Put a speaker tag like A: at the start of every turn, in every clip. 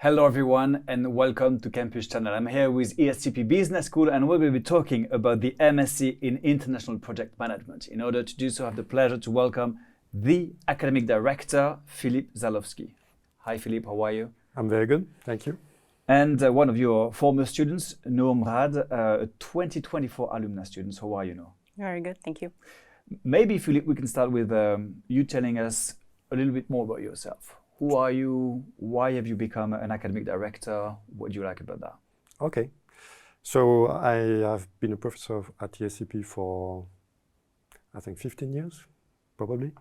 A: Hello everyone and welcome to Campus Channel. I'm here with ESCP Business School and we're going to be talking about the MSc in International Project Management. In order to do so, I have the pleasure to welcome the Academic Director, Philippe Zalowski. Hi Philippe, how are you?
B: I'm very good, thank you.
A: And one of your former students, Noam Rad, a 2024 alumni student. How are you, Noam?
C: Very good, thank you.
A: Maybe Philippe, we can start with you telling us a little bit more about yourself. Who are you? Why have you become an academic director? What do you like about that?
B: Okay, so I have been a professor at ESCP for, I think, 15 years, probably.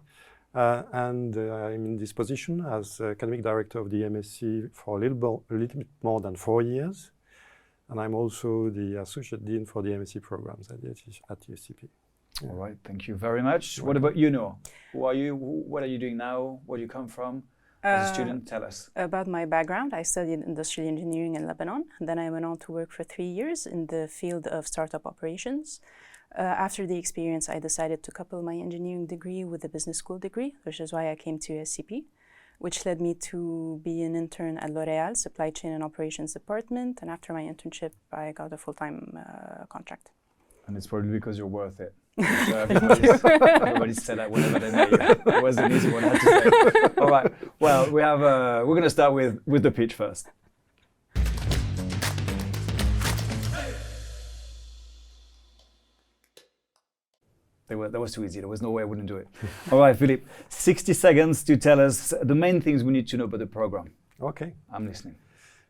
B: And I'm in this position as academic director of the MSc for a little bit more than 4 years. And I'm also the associate dean for the MSc programs at ESCP.
A: Yeah. All right, thank you very much. What about you, Noah? Who are you? What are you doing now? Where do you come from? As a student, tell us.
C: About my background, I studied industrial engineering in Lebanon. Then I went on to work for 3 years in the field of startup operations. After the experience, I decided to couple my engineering degree with a business school degree, which is why I came to ESCP, which led me to be an intern at L'Oréal, Supply Chain and Operations Department. And after my internship, I got a full-time contract.
A: And it's probably because you're worth it. Everybody said that whenever they met you. It was an easy one, I had to say. All right. Well, we're going to start with the pitch first. That was too easy. There was no way I wouldn't do it. All right, Philippe, 60 seconds to tell us the main things we need to know about the program.
B: Okay.
A: I'm listening.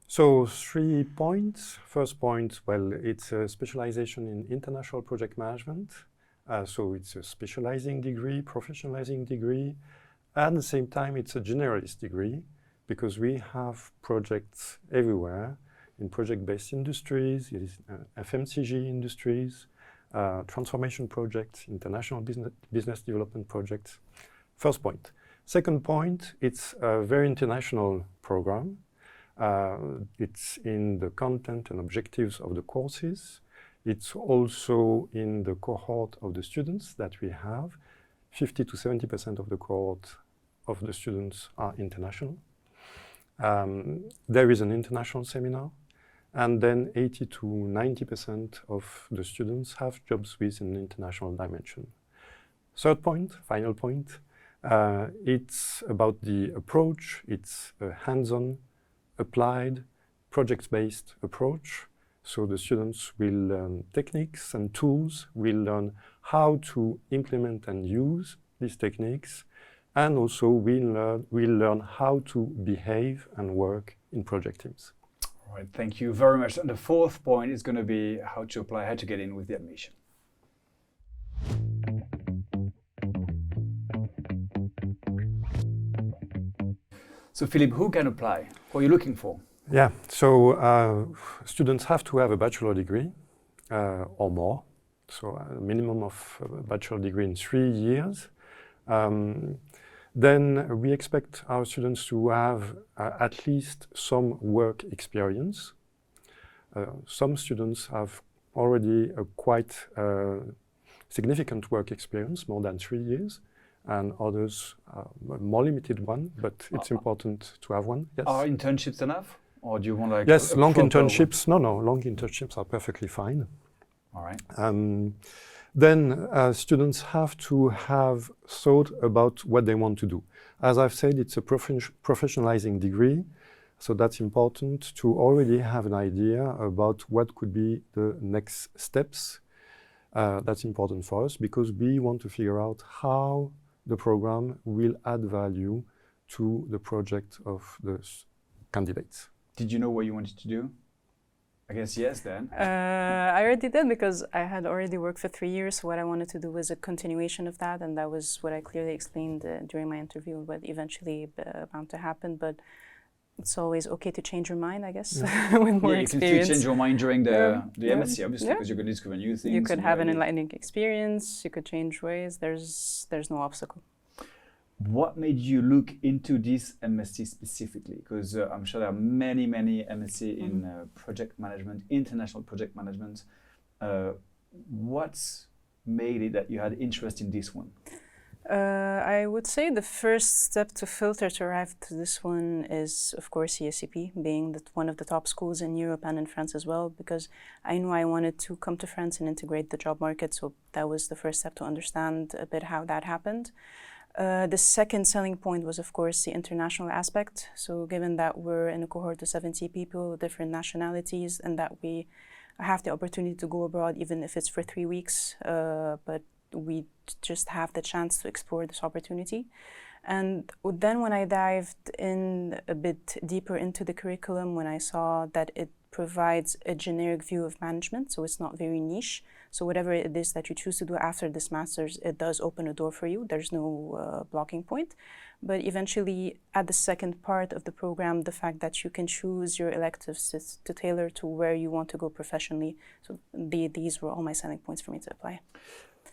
B: So 3 points. First point, well, it's a specialization in international project management. So it's a specializing degree, professionalizing degree. At the same time, it's a generalist degree because we have projects everywhere in project-based industries, FMCG industries, transformation projects, international business development projects. First point. Second point, it's a very international program. It's in the content and objectives of the courses. It's also in the cohort of the students that we have. 50 to 70% of the cohort of the students are international. There is an international seminar. And then 80 to 90% of the students have jobs with an international dimension. Third point, final point, it's about the approach. It's a hands-on, applied, project-based approach. So the students will learn techniques and tools, will learn how to implement and use these techniques, and also will learn how to behave and work in project teams.
A: All right, thank you very much. And the fourth point is going to be how to apply, how to get in with the admission. So Philippe, who can apply? Who are you looking for?
B: Yeah, so students have to have a bachelor degree or more, so a minimum of a bachelor degree in 3 years. Then we expect our students to have at least some work experience. Some students have already a quite significant work experience, more than 3 years, and others a more limited one, but it's important to have one. Yes.
A: Are internships enough? Or do you want like
B: yes, long internships? No, long internships are perfectly fine.
A: All right.
B: Then students have to have thought about what they want to do. As I've said, it's a professionalizing degree, so that's important to already have an idea about what could be the next steps. That's important for us because we want to figure out how the program will add value to the project of the candidates.
A: Did you know what you wanted to do? I guess yes then.
C: I already did because I had already worked for 3 years. So what I wanted to do was a continuation of that. And that was what I clearly explained during my interview, what eventually bound to happen. But it's always okay to change your mind, I guess, with more experience.
A: You can still change your mind during the MSc, obviously, because you're going to discover new things.
C: You could have an enlightening experience. You could change ways. There's no obstacle.
A: What made you look into this MSc specifically? Because I'm sure there are many MSc in project management, international project management. What made it that you had interest in this one?
C: I would say the first step to filter to arrive to this one is, of course, ESCP, being one of the top schools in Europe and in France as well, because I knew I wanted to come to France and integrate the job market, so that was the first step to understand a bit how that happened. The second selling point was, of course, the international aspect. So given that we're in a cohort of 70 people, different nationalities, and that we have the opportunity to go abroad, even if it's for 3 weeks, but we just have the chance to explore this opportunity. And then when I dived in a bit deeper into the curriculum, when I saw that it provides a generic view of management, so it's not very niche. So whatever it is that you choose to do after this master's, it does open a door for you. There's no blocking point. But eventually, at the second part of the program, the fact that you can choose your electives to tailor to where you want to go professionally. So these were all my selling points for me to apply.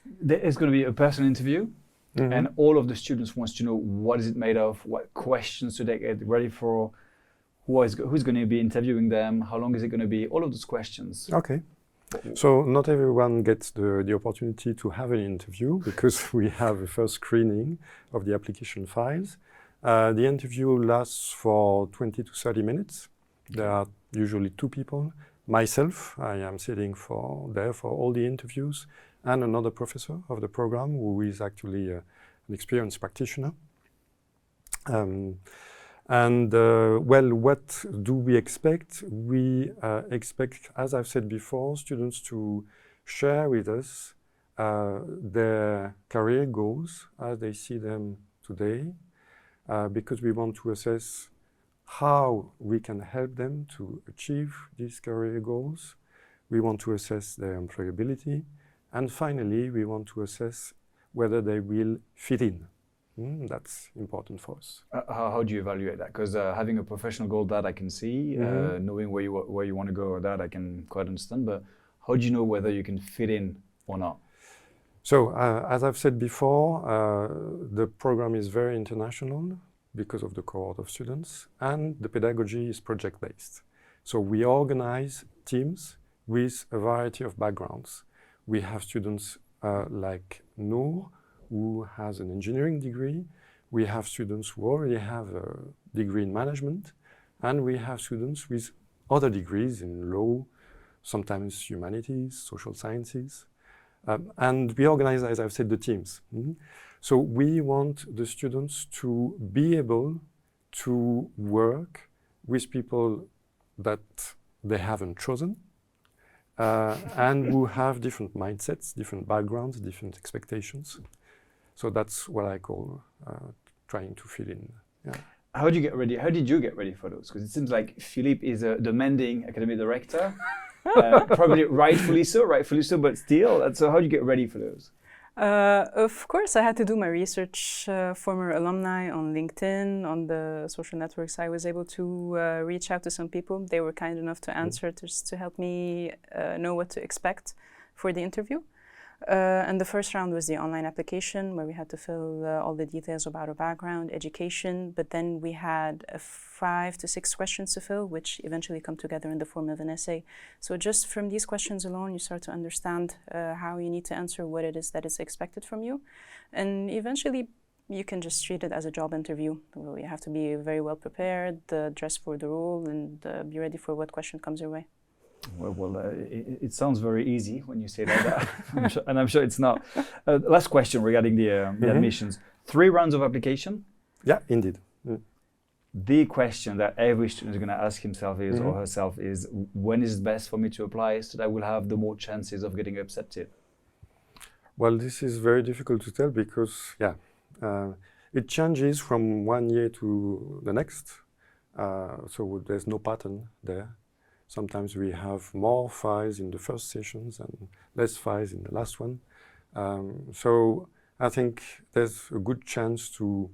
A: There is going to be a personal interview, and all of the students wants to know what is it made of, what questions do they get ready for, who's going to be interviewing them, how long is it going to be, all of those questions.
B: Okay. So not everyone gets the opportunity to have an interview because we have a first screening of the application files. The interview lasts for 20 to 30 minutes. There are usually 2 people. Myself, I am sitting there for all the interviews, and another professor of the program who is actually an experienced practitioner. Well, what do we expect? We expect, as I've said before, students to share with us their career goals as they see them today, because we want to assess how we can help them to achieve these career goals. We want to assess their employability. And finally, we want to assess whether they will fit in. That's important for us.
A: How do you evaluate that? Because having a professional goal, that I can see, knowing where you want to go, that I can quite understand. But how do you know whether you can fit in or not?
B: So, as I've said before, the program is very international because of the cohort of students, and the pedagogy is project-based. So we organize teams with a variety of backgrounds. We have students like Noor, who has an engineering degree. We have students who already have a degree in management, and we have students with other degrees in law, sometimes humanities, social sciences. And we organize, as I've said, the teams. So we want the students to be able to work with people that they haven't chosen, and who have different mindsets, different backgrounds, different expectations. So that's what I call trying to fit in. Yeah.
A: How did you get ready? How did you get ready for those? Because it seems like Philippe is a demanding academic director, probably rightfully so, but still. So how do you get ready for those?
C: Of course, I had to do my research. Former alumni on LinkedIn, on the social networks. I was able to reach out to some people. They were kind enough to answer just to help me know what to expect for the interview. And the first round was the online application, where we had to fill all the details about our background, education, but then we had 5 to 6 questions to fill, which eventually come together in the form of an essay. So just from these questions alone, you start to understand how you need to answer, what it is that is expected from you. And eventually, you can just treat it as a job interview. You have to be very well prepared, dress for the role, and be ready for what question comes your way.
A: Well, it sounds very easy when you say that, I'm sure it's not. Last question regarding the admissions. 3 rounds of application?
B: Yeah, indeed.
A: The question that every student is going to ask himself is or herself is, when is it best for me to apply so that I will have the more chances of getting accepted?
B: Well, this is very difficult to tell because, it changes from one year to the next. So there's no pattern there. Sometimes we have more files in the first sessions and less files in the last one. So I think there's a good chance to...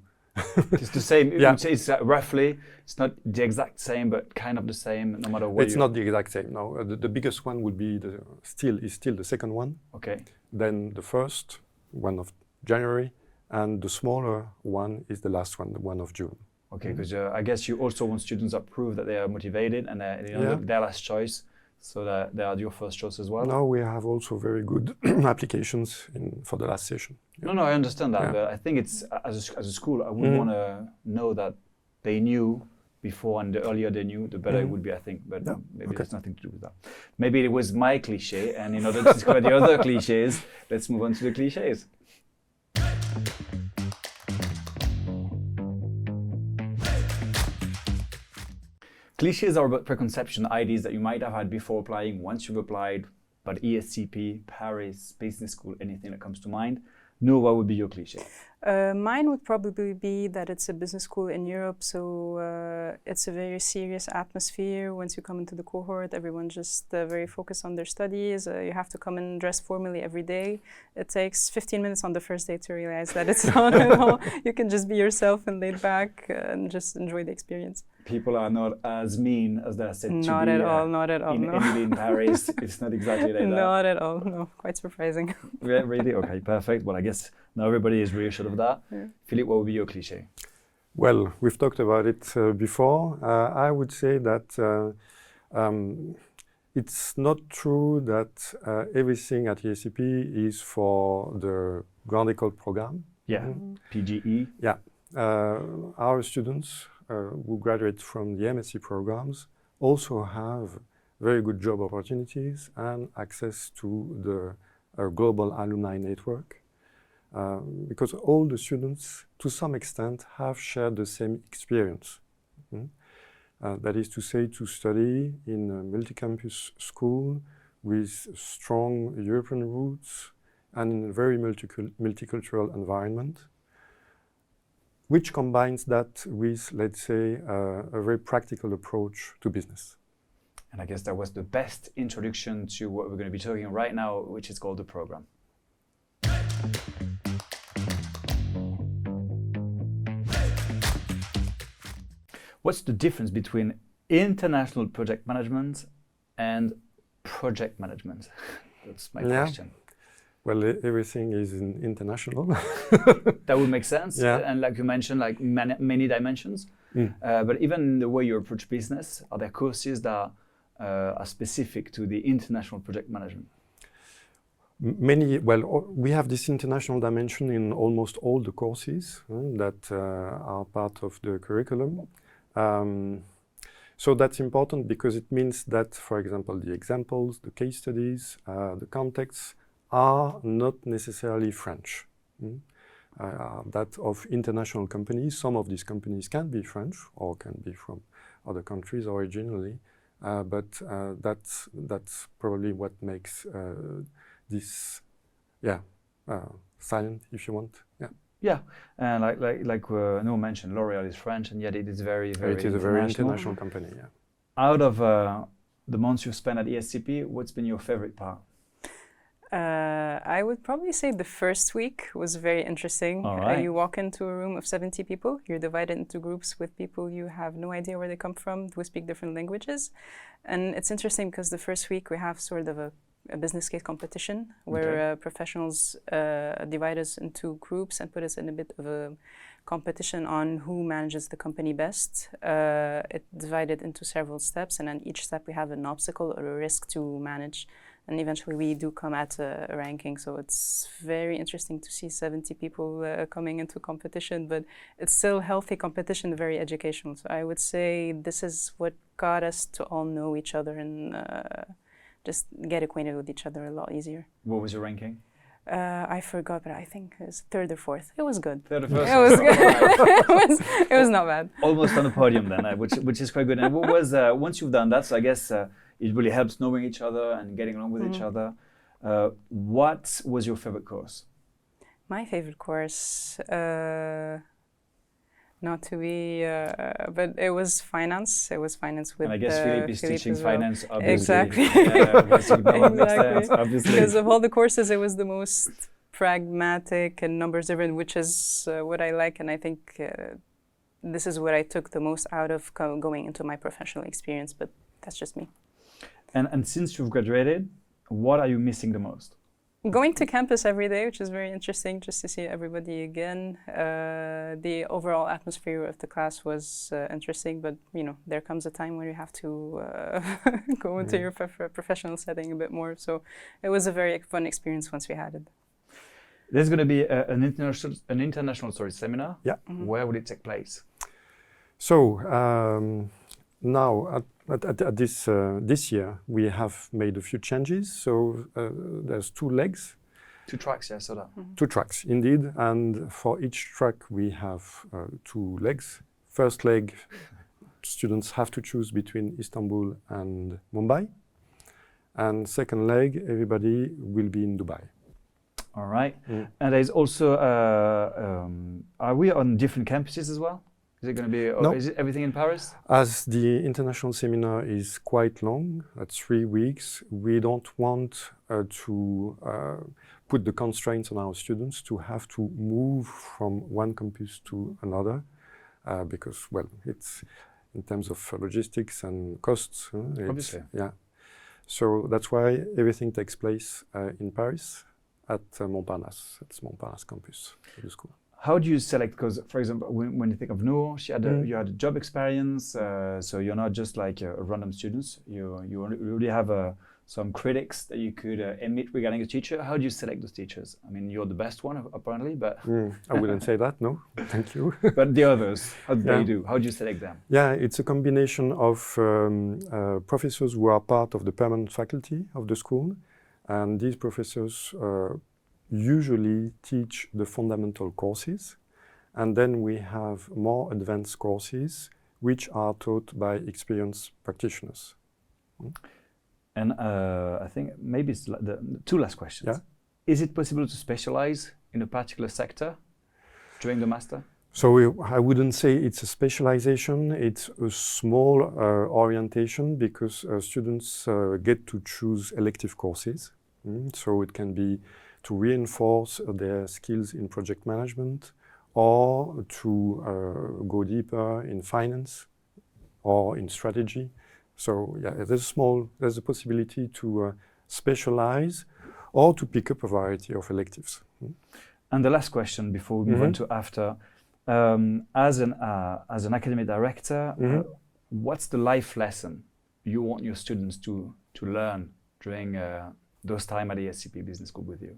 A: It's the same, it's roughly, it's not the exact same, but kind of the same, no matter what.
B: It's not the exact same, no. The biggest one would be still the second one.
A: Okay.
B: Then the first one of January, and the smaller one is the last one, the one of June.
A: Okay, because I guess you also want students that prove that they are motivated and their last choice, so that they are your first choice as well.
B: No, we have also very good applications for the last session.
A: No, I understand that,
B: Yeah.
A: but I think it's as a school, I would want to know that they knew before, and the earlier they knew, the better it would be, I think. But
B: Yeah.
A: maybe
B: Okay.
A: there's nothing to do with that. Maybe it was my cliche, and in order to discover the other cliches, let's move on to the cliches. Cliches are about preconception ideas that you might have had before applying, once you've applied, but ESCP, Paris, business school, anything that comes to mind. Noor, what would be your cliche?
C: Mine would probably be that it's a business school in Europe, so it's a very serious atmosphere. Once you come into the cohort, everyone's just very focused on their studies. You have to come and dress formally every day. It takes 15 minutes on the first day to realize that it's not at all. You can just be yourself and laid back and just enjoy the experience.
A: People are not as mean as they're said to be.
C: Not at all, not at all,
A: in
C: no.
A: Emily in Paris, it's not exactly like that.
C: Not at all, no. Quite surprising.
A: Yeah, really? Okay, perfect. Well, I guess now everybody is reassured of that.
C: Yeah.
A: Philippe, what would be your cliche?
B: Well, we've talked about it before. I would say that it's not true that everything at ESCP is for the ground école program.
A: Yeah, PGE.
B: Yeah, our students who graduate from the MSc programs also have very good job opportunities and access to the global alumni network. Because all the students, to some extent, have shared the same experience. That is to say, to study in a multi-campus school with strong European roots and in a very multicultural environment, which combines that with, let's say, a very practical approach to business.
A: And I guess that was the best introduction to what we're going to be talking right now, which is called the program. What's the difference between international project management and project management? That's my question.
B: Well, everything is international.
A: That would make sense.
B: Yeah.
A: And like you mentioned, like many dimensions. But even the way you approach business, are there courses that are specific to the international project management?
B: We have this international dimension in almost all the courses that are part of the curriculum. So that's important because it means that, for example, the examples, the case studies, the contexts are not necessarily French. That of international companies, some of these companies can be French or can be from other countries originally, but that's probably what makes this, silent, if you want.
A: Yeah, and like Noor mentioned, L'Oréal is French, and yet it is very, very
B: It is a very international company, yeah.
A: Out of the months you've spent at ESCP, what's been your favorite part?
C: I would probably say the first week was very interesting.
A: All right.
C: You walk into a room of 70 people, you're divided into groups with people you have no idea where they come from, who speak different languages. And it's interesting because the first week we have sort of a business case competition where professionals divide us into groups and put us in a bit of a competition on who manages the company best. It's divided into several steps, and on each step we have an obstacle or a risk to manage. And eventually we do come at a ranking. So it's very interesting to see 70 people coming into competition, but it's still healthy competition, very educational. So I would say this is what got us to all know each other and just get acquainted with each other a lot easier.
A: What was your ranking?
C: I forgot, but I think it was third or fourth. It was good.
A: Third or fourth?
C: It was good. it was not bad.
A: Almost on the podium then, which is quite good. And what was, once you've done that, so I guess it really helps knowing each other and getting along with each other. What was your favorite course?
C: My favorite course, not to be, but it was finance. It was finance with.
A: And I guess Philippe is teaching finance, obviously.
C: Exactly.
A: Obviously.
C: Because of all the courses, it was the most pragmatic and numbers driven, which is what I like, and I think this is what I took the most out of going into my professional experience. But that's just me.
A: And since you've graduated, what are you missing the most?
C: Going to campus every day, which is very interesting, just to see everybody again. The overall atmosphere of the class was interesting, but there comes a time where you have to go into your professional setting a bit more. So it was a very fun experience once we had it.
A: There's going to be an international seminar.
B: Yeah.
A: Where will it take place?
B: So now at this year we have made a few changes. So there's 2 legs.
A: 2 tracks, yeah, I saw that.
B: 2 tracks, indeed. And for each track we have 2 legs. First leg, students have to choose between Istanbul and Mumbai. And second leg, everybody will be in Dubai.
A: All right. And there's also, are we on different campuses as well? Is it going to be,
B: No.
A: Is it everything in Paris?
B: As the international seminar is quite long, at 3 weeks, we don't want to put the constraints on our students to have to move from one campus to another, because, well, it's in terms of logistics and costs.
A: Obviously.
B: Yeah. So that's why everything takes place in Paris at Montparnasse. It's Montparnasse campus of the school.
A: How do you select? Because, for example, when you think of Noor, she had you had a job experience, so you're not just like a random student. You really have some critics that you could emit regarding a teacher. How do you select those teachers? I mean, you're the best one apparently, but
B: I wouldn't say that. No, thank you.
A: But the others, how do they do? How do you select them?
B: Yeah, it's a combination of professors who are part of the permanent faculty of the school, and these professors usually teach the fundamental courses, and then we have more advanced courses which are taught by experienced practitioners.
A: And I think maybe it's the 2 last questions.
B: Yeah.
A: Is it possible to specialize in a particular sector during the master?
B: So I wouldn't say it's a specialization, it's a small orientation, because students get to choose elective courses. So it can be to reinforce their skills in project management, or to go deeper in finance or in strategy. So yeah, there's a possibility to specialize or to pick up a variety of electives.
A: And the last question before we move on to after, as an academic director, what's the life lesson you want your students to learn during those time at ESCP Business School with you?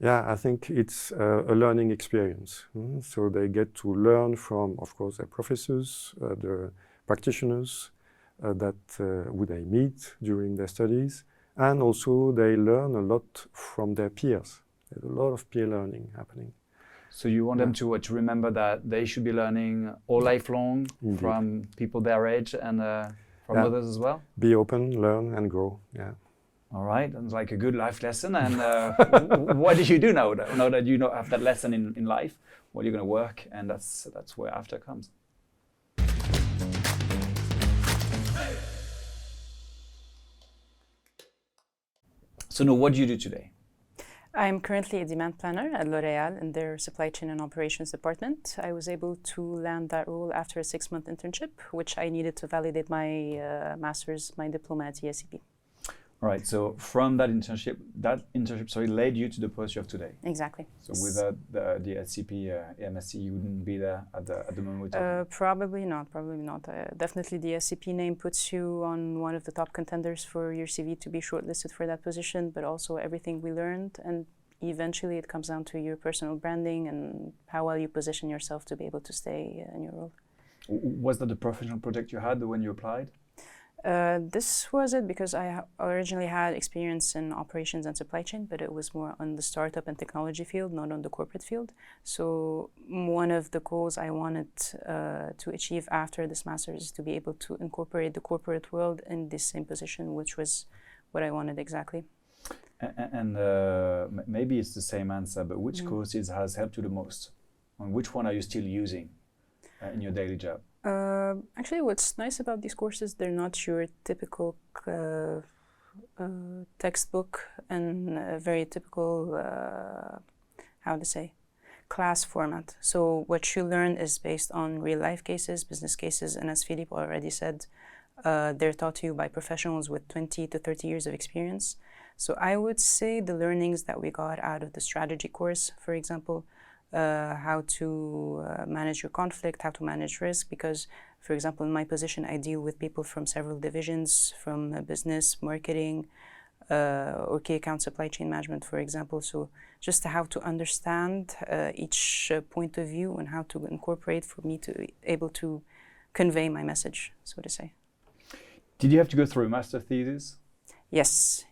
B: Yeah, I think it's a learning experience. So they get to learn from, of course, their professors, the practitioners that who they meet during their studies, and also they learn a lot from their peers. There's a lot of peer learning happening.
A: So you want them to remember that they should be learning all lifelong from people their age and from others as well?
B: Be open, learn, and grow. Yeah.
A: All right, that's like a good life lesson. And what do you do now that you have that lesson in life? Well, you're going to work, and that's where after comes. So now, what do you do today?
C: I'm currently a demand planner at L'Oréal in their supply chain and operations department. I was able to land that role after a 6-month internship, which I needed to validate my my diploma at ESCP.
A: All right, so from that internship led you to the post you have today.
C: Exactly.
A: So without the SCP, MSc, you wouldn't be there at the moment we're talking?
C: Probably not. Definitely the SCP name puts you on one of the top contenders for your CV to be shortlisted for that position, but also everything we learned, and eventually it comes down to your personal branding and how well you position yourself to be able to stay in your role.
A: Was that the professional project you had when you applied?
C: This was it because I originally had experience in operations and supply chain, but it was more on the startup and technology field, not on the corporate field. So one of the goals I wanted to achieve after this master's is to be able to incorporate the corporate world in this same position, which was what I wanted exactly.
A: And maybe it's the same answer, but which courses has helped you the most? And which one are you still using in your daily job?
C: Actually, what's nice about these courses, they're not your typical textbook and very typical, class format. So what you learn is based on real life cases, business cases, and as Philippe already said, they're taught to you by professionals with 20 to 30 years of experience. So I would say the learnings that we got out of the strategy course, for example, how to manage your conflict, how to manage risk, because, for example, in my position, I deal with people from several divisions, from business, marketing, or key account supply chain management, for example. So just how to understand each point of view and how to incorporate for me to be able to convey my message, so to say.
A: Did you have to go through a master thesis?
C: Yes,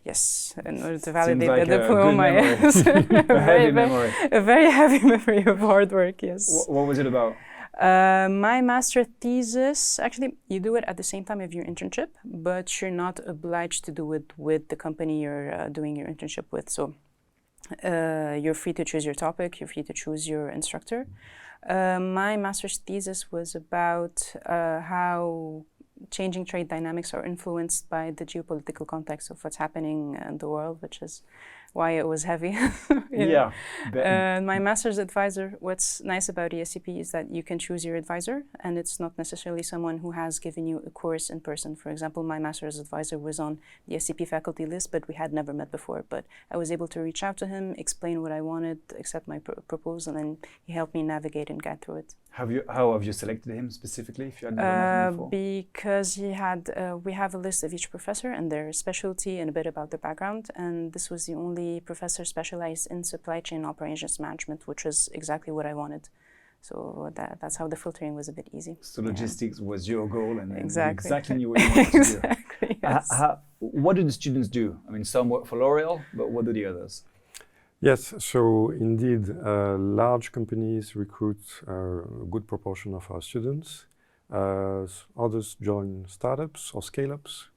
C: in order to validate
A: like
C: the diploma.
A: Yes.
C: A very heavy memory of hard work, yes.
A: What was it about?
C: My master thesis, actually, you do it at the same time of your internship, but you're not obliged to do it with the company you're doing your internship with. So you're free to choose your topic, you're free to choose your instructor. My master's thesis was about how changing trade dynamics are influenced by the geopolitical context of what's happening in the world, which is why it was heavy.
A: Yeah.
C: My master's advisor, what's nice about ESCP is that you can choose your advisor, and it's not necessarily someone who has given you a course in person. For example, my master's advisor was on the ESCP faculty list, but we had never met before. But I was able to reach out to him, explain what I wanted, accept my proposal, and he helped me navigate and get through it.
A: How have you selected him specifically, if you had never met him before?
C: Because he had, we have a list of each professor and their specialty and a bit about their background, and this was the only professor specialized in supply chain operations management, which is exactly what I wanted. So that's how the filtering was a bit easy.
A: So logistics was your goal, and
C: exactly.
A: You exactly knew what you wanted to do.
C: Exactly, yes.
A: What do the students do? I mean, some work for L'Oreal, but what do the others?
B: Yes, so indeed, large companies recruit a good proportion of our students. Others join startups or scale-ups.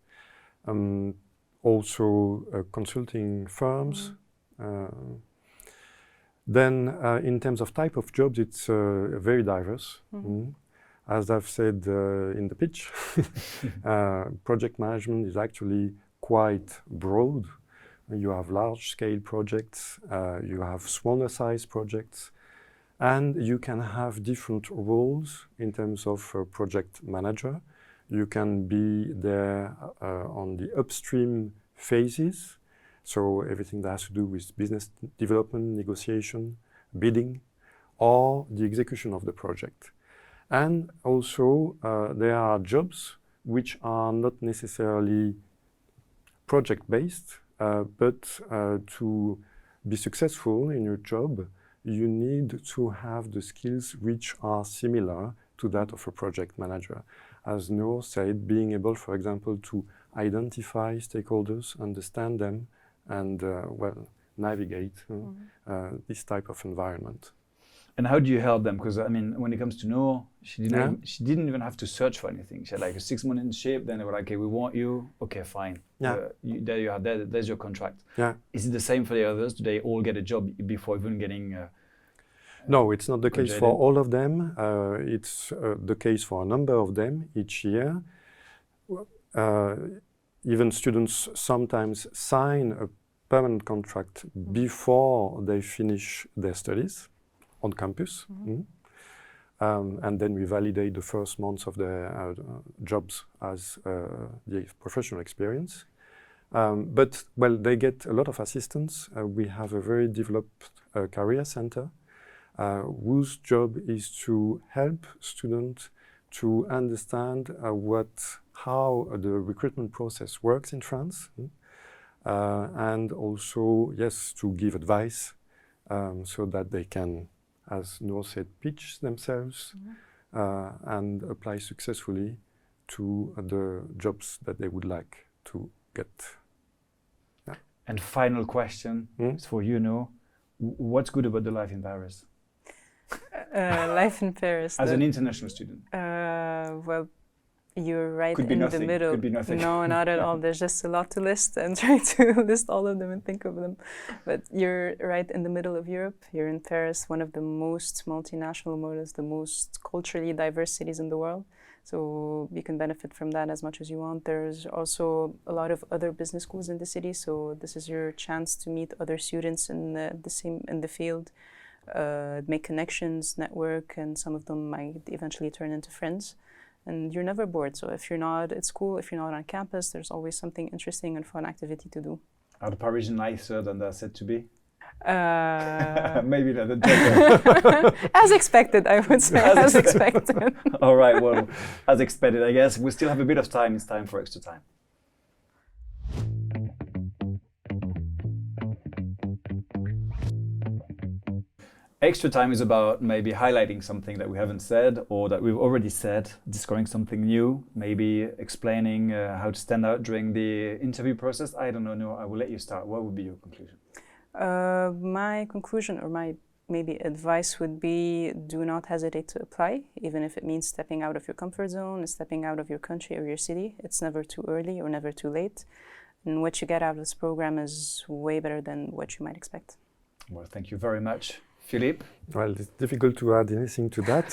B: Also consulting firms. Then in terms of type of jobs, it's very diverse. As I've said in the pitch, project management is actually quite broad. You have large-scale projects, you have smaller-size projects, and you can have different roles in terms of project manager. You can be there on the upstream phases, so everything that has to do with business development, negotiation, bidding, or the execution of the project. And also, there are jobs which are not necessarily project-based, but to be successful in your job, you need to have the skills which are similar to that of a project manager. As Noor said, being able, for example, to identify stakeholders, understand them, and navigate this type of environment.
A: And how do you help them? Because I mean, when it comes to Noor, she didn't even have to search for anything. She had like a 6-month internship. Then they were like, "Okay, we want you. Okay, fine. There you are. There's your contract."
B: Yeah.
A: Is it the same for the others? Do they all get a job before even getting?
B: No, it's not the case for all of them. It's the case for a number of them each year. Even students sometimes sign a permanent contract before they finish their studies on campus. And then we validate the first months of their jobs as the professional experience. But, well, they get a lot of assistance. We have a very developed career center whose job is to help students to understand how the recruitment process works in France, and also, yes, to give advice so that they can, as Noor said, pitch themselves and apply successfully to the jobs that they would like to get. Yeah.
A: And final question is for you, Noor. What's good about the life in Paris?
C: Life in Paris.
A: As an international student.
C: Well, you're right
A: Could be
C: in
A: nothing.
C: the middle.
A: Could be nothing.
C: No, not at all. There's just a lot to list and try to list all of them and think of them. But you're right in the middle of Europe. You're in Paris, one of the most multinational, the most culturally diverse cities in the world. So you can benefit from that as much as you want. There's also a lot of other business schools in the city. So this is your chance to meet other students in the field, make connections, network, and some of them might eventually turn into friends. And you're never bored. So if you're not at school, if you're not on campus, there's always something interesting and fun activity to do.
A: Are the Parisian nicer than they're said to be?
C: Maybe
A: not a joke.
C: As expected, I would say. As expected.
A: All right, well, as expected, I guess. We still have a bit of time. It's time for extra time. Extra time is about maybe highlighting something that we haven't said or that we've already said, discovering something new, maybe explaining how to stand out during the interview process. I don't know, Noor, I will let you start. What would be your conclusion?
C: My conclusion or my maybe advice would be do not hesitate to apply, even if it means stepping out of your comfort zone, stepping out of your country or your city. It's never too early or never too late. And what you get out of this program is way better than what you might expect.
A: Well, thank you very much. Philippe?
B: Well, it's difficult to add anything to that.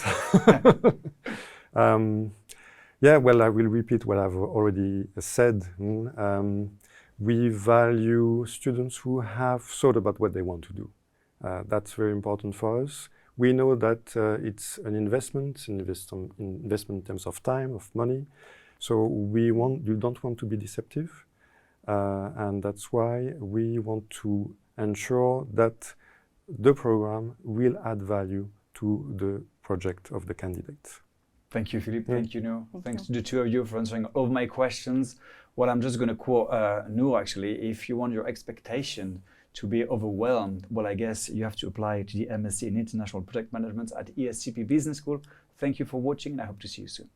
B: Yeah, well, I will repeat what I've already said. We value students who have thought about what they want to do. That's very important for us. We know that it's an investment in terms of time, of money. So you don't want to be deceptive. And that's why we want to ensure that the program will add value to the project of the candidates.
A: Thank you, Philippe. Thank you, Noor. Thanks to
C: you.
A: the two of you for answering all of my questions. Well, I'm just going to quote Noor, actually. If you want your expectation to be overwhelmed, well, I guess you have to apply to the MSc in International Project Management at ESCP Business School. Thank you for watching, and I hope to see you soon.